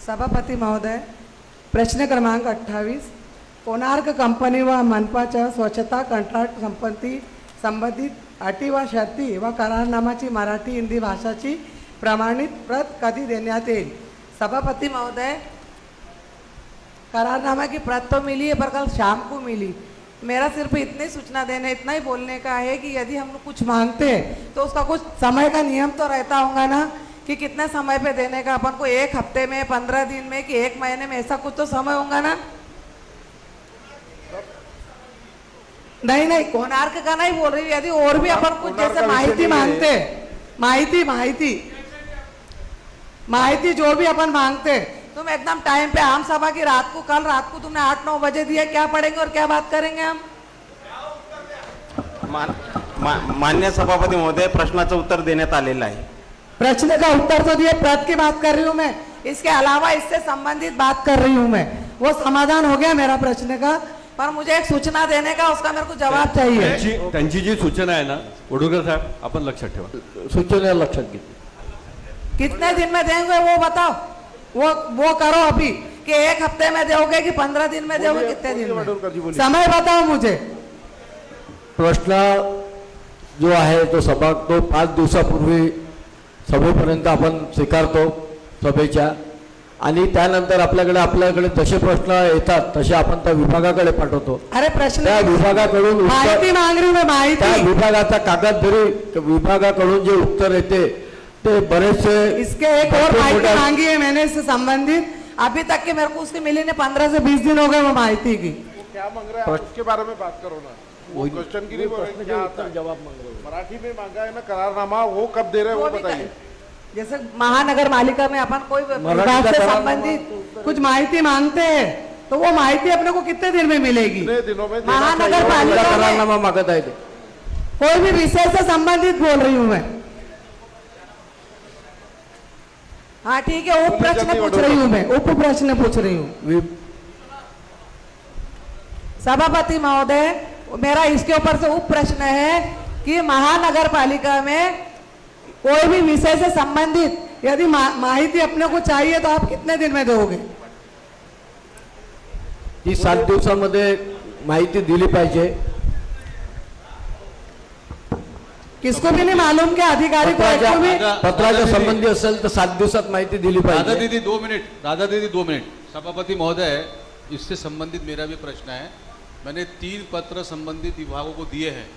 सभापती महोदय, प्रश्न क्रमांक 28, कोणार्क कंपनी व मनपाच्या स्वच्छता कंत्राट संबंधित अटी व शर्ती व करारनामाची मराठी हिंदी भाषाची प्रमाणित प्रत कधी देण्यात येईल? सभापति महोदय, करारनामा की प्रत तो मिली है पर कल शाम को मिली। मेरा सिर्फ इतनी सूचना देने, इतना ही बोलने का है कि यदि हम लोग कुछ मांगते हैं तो उसका कुछ समय का नियम तो रहता होगा ना, कि कितने समय पे देने का। अपन को 1 हफ्ते में, 15 दिन में कि 1 महीने में, ऐसा कुछ तो समय होगा ना। नहीं, कोणार्क का नहीं बोल रही, यदि और भी अपन कुछ जैसे माहिती मांगते, माहिती जो भी अपन मांगते, तुम एकदम टाइम पे आम सभा की कल रात को तुमने 8-9 बजे दिया, क्या पढ़ेंगे और क्या बात करेंगे हम? मान्य सभापती महोदय, प्रश्नाचं उत्तर देण्यात आलेलं आहे। प्रश्न का उत्तर तो दिए, प्रत की बात कर रही हूँ मैं, इसके अलावा इससे संबंधित बात कर रही हूँ मैं। वो समाधान हो गया मेरा प्रश्न का, पर मुझे एक सूचना देने का, उसका मेरे को जवाब चाहिए। त्यांची जी सूचना आहे ना वडूकर साहेब, आपण लक्षात ठेवा, सूचना लक्षात घे। कितने दिन में देंगे वो बताओ, वो करो अभी, कि 1 हफ्ते में दोगे कि 15 दिन में दोगे, कितने दिन में, समय बताओ मुझे। प्रश्न जो आहे तो 5 दिवसापूर्वी सभेपर्यंत आपण स्वीकारतो सभेच्या, आणि त्यानंतर आपल्याकडे जसे प्रश्न येतात तसे आपण त्या विभागाकडे पाठवतो। अरे प्रश्न त्या विभागाकडून माहिती मांग रही हूं, माहिती, त्या विभागाचा कागद जरी विभागाकडून जे उत्तर येते ते बरेचसे, इसके एक और माहिती मांगी है मैंने इससे संबंधित, अभी तक के मेरे को उसकी मिली नहीं, 15 से 20 दिन हो गए वो माहिती की। क्या मांग रहे हैं उसके बारे में बात करो ना, वो क्वेश्चन की नहीं बोल रहे, क्या आता है? जवाब मांग रहे मराठी में मांगा है ना करारनामा, वो कब दे रहे हैं वो बताइए। जैसे महानगर पालिका में अपन कोई विभाग से संबंधित कुछ माहिती मांगते हैं, तो वो माहिती अपने को कितने दिन में मिलेगी? कितने दिनों में? महानगर पालिका करारनामा मागत आहे ते, कोई भी विषय से संबंधित बोल रही हूँ मैं। हाँ ठीक है, उप प्रश्न पूछ रही हूँ मैं, उप प्रश्न पूछ रही हूँ। सभापति महोदय, मेरा इसके ऊपर से उप प्रश्न है कि महानगर पालिका में कोई भी विषय से संबंधित यदि माहिती अपने को चाहिए तो आप कितने दिन में दोगे? ती 7 दिवसामध्ये माहिती दिली पाहिजे। किसको भी नहीं मालूम क्या अधिकारी को एक को भी? पत्राच्या संबंधी असेल तर 7 दिवसात माहिती दिली राधा पाहिजे। दीदी 2 मिनट, राधा दीदी 2 मिनट। सभापति महोदय, इससे संबंधित मेरा भी प्रश्न है। मैंने 3 पत्र संबंधित विभागों को दिए हैं।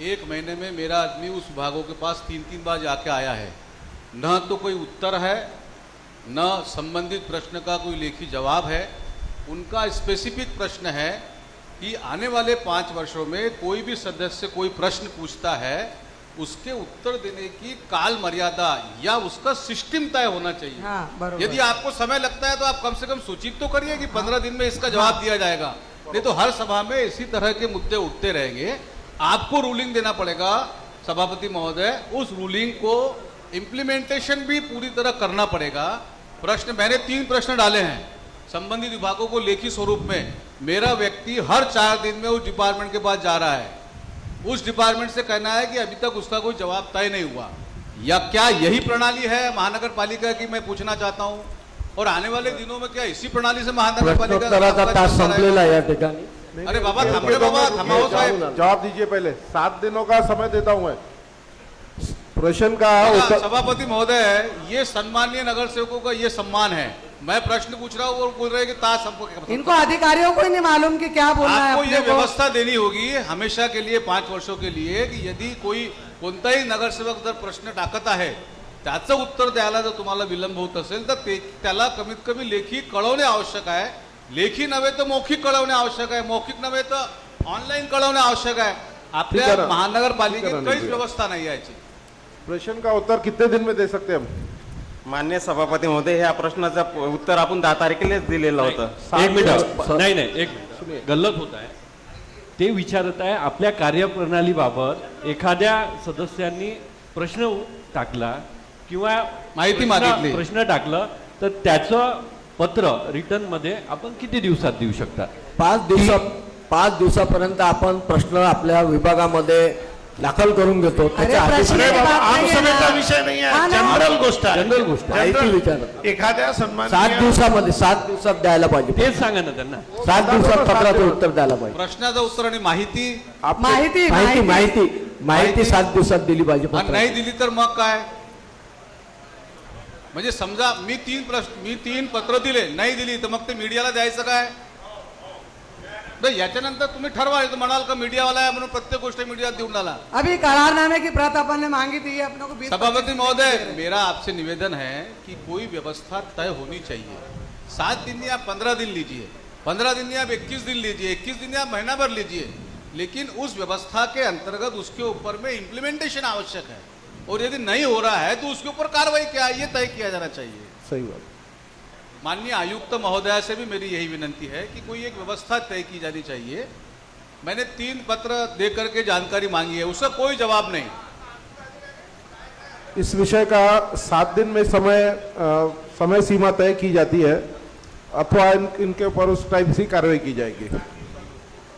1 महीने में मेरा आदमी उस विभागों के पास 3-3 बार जाके आया है, न तो कोई उत्तर है, न संबंधित प्रश्न का कोई लेखी जवाब है। उनका स्पेसिफिक प्रश्न है कि आने वाले 5 वर्षों में कोई भी सदस्य कोई प्रश्न पूछता है, उसके उत्तर देने की काल मर्यादा या उसका सिस्टम तय होना चाहिए। हाँ, यदि आपको समय लगता है तो आप कम से कम सूचित तो करिए कि 15 दिन में इसका जवाब दिया जाएगा, नहीं तो हर सभा में इसी तरह के मुद्दे उठते रहेंगे। आपको रूलिंग देना पड़ेगा सभापति महोदय, उस रूलिंग को इम्प्लीमेंटेशन भी पूरी तरह करना पड़ेगा। प्रश्न मैंने 3 प्रश्न डाले हैं संबंधित विभागों को लेखी स्वरूप में। मेरा व्यक्ति हर 4 दिन में उस डिपार्टमेंट के पास जा रहा है, उस डिपार्टमेंट से कहना है कि अभी तक उसका कोई जवाब तय नहीं हुआ। या क्या यही प्रणाली है महानगर पालिका की, मैं पूछना चाहता हूं। और आने वाले दिनों में क्या इसी प्रणाली से महानगर पालिका प्रश्नोत्तराचा तास संपलेला आहे या ठिकाणी। अरे बाबा थांबे, बाबा थांबाओ साहेब, जवाब दीजिए पहले। 7 दिनों का समय देता हूं मैं। प्रश्न का उत्तर। सभापति महोदय, ये सम्मानीय नगर सेवकों का ये सम्मान है। मैं प्रश्न पूछ रहा हूँ और बोल रहे हैं कि ताश हमको, इनको अधिकारियों को ही नहीं मालूम कि क्या बोलना है। आपको ये अपने को व्यवस्था देनी होगी हमेशा के लिए 5 वर्षों के लिए, कि यदि कोणताही नगरसेवक जर प्रश्न टाकत आहे, त्याचं उत्तर द्यायला जर तुम्हाला विलंब होत असेल तर त्याला कमीत कमी लेखी कळवणे आवश्यक आहे। लेखी नव्हे तर मौखिक कळवणे आवश्यक आहे, मौखिक नव्हे तर ऑनलाईन कळवणे आवश्यक आहे। आपल्या महानगरपालिकेत काहीच व्यवस्था नाही आहे याची। प्रश्न का उत्तर कितने दिन में दे सकते हैं हम? मान्य सभापती महोदय, ह्या प्रश्नाचं उत्तर आपण 10 तारखेलाच दिलेलं होतं। 1 मिनिट, नाही, एक गल्लत होत आहे। ते विचारत आहे आपल्या कार्यप्रणालीबाबत एखाद्या सदस्यांनी प्रश्न टाकला किंवा माहिती मागितली, प्रश्न टाकलं तर त्याचं पत्र रिटर्न मध्ये आपण किती दिवसात देऊ शकता? 5 दिवसापर्यंत आपण प्रश्न आपल्या विभागामध्ये दाखल करून घेतो अरे त्याच्या आधी प्रश्न अरे की बाबा बात नाही आहे आमसभेचा ना. विषय नाही हा आहे ना. जनरल गोष्ट आहे जनरल गोष्ट आहे. जनरल. माहिती विचारत. एखाद्या 7 सन्माननीय दिवसामध्ये 7 दिवसात द्यायला पाहिजे तेच सांगा ना त्यांना 7 दिवसात पत्राचं उत्तर द्यायला पाहिजे प्रश्नाचं उत्तर आणि माहिती माहिती माहिती माहिती माहिती 7 दिवसात दिली पाहिजे आणि नाही पत्राची. दिली तर मग काय? म्हणजे समजा मी 3 पत्र दिले, नाही दिली तर मग ते मीडियाला द्यायचं काय? तर याच्यानंतर तुम्ही ठरवा. म्हणाल का मीडियावाला आहे म्हणून प्रत्येक गोष्ट मीडियात देऊन डाला. अभी करारनामे की प्रत अपन ने मांगी थी, ये अपने को 20 सभापति महोदय, मेरा आपसे निवेदन है कि कोई व्यवस्था तय होनी चाहिए. 7 दिन या 15 दिन लीजिए, 15 दिन या 21 दिन लीजिए, 21 दिन या महीना भर लीजिए, लेकिन उस व्यवस्था के अंतर्गत उसके ऊपर में इम्प्लीमेंटेशन आवश्यक है. और यदि नहीं हो रहा है तो उसके ऊपर कार्रवाई क्या है ये तय किया जाना चाहिए. सही बात. माननीय आयुक्त महोदया से भी मेरी यही विनंती है कि कोई एक व्यवस्था तय की जानी चाहिए. मैंने 3 पत्र दे करके जानकारी मांगी है, उसका कोई जवाब नहीं. इस विषय का 7 दिन में समय सीमा तय की जाती है अथवा इनके ऊपर उस टाइप से कार्रवाई की जाएगी.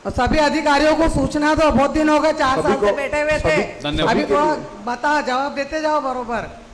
और सभी अधिकारियों को सूचना दो. बहुत दिन हो गए, 4 सभी साल से को- बैठे हुए थे. सभी- धन्यवाद. अभी थोड़ा बता, जवाब देते जाओ बरोबर.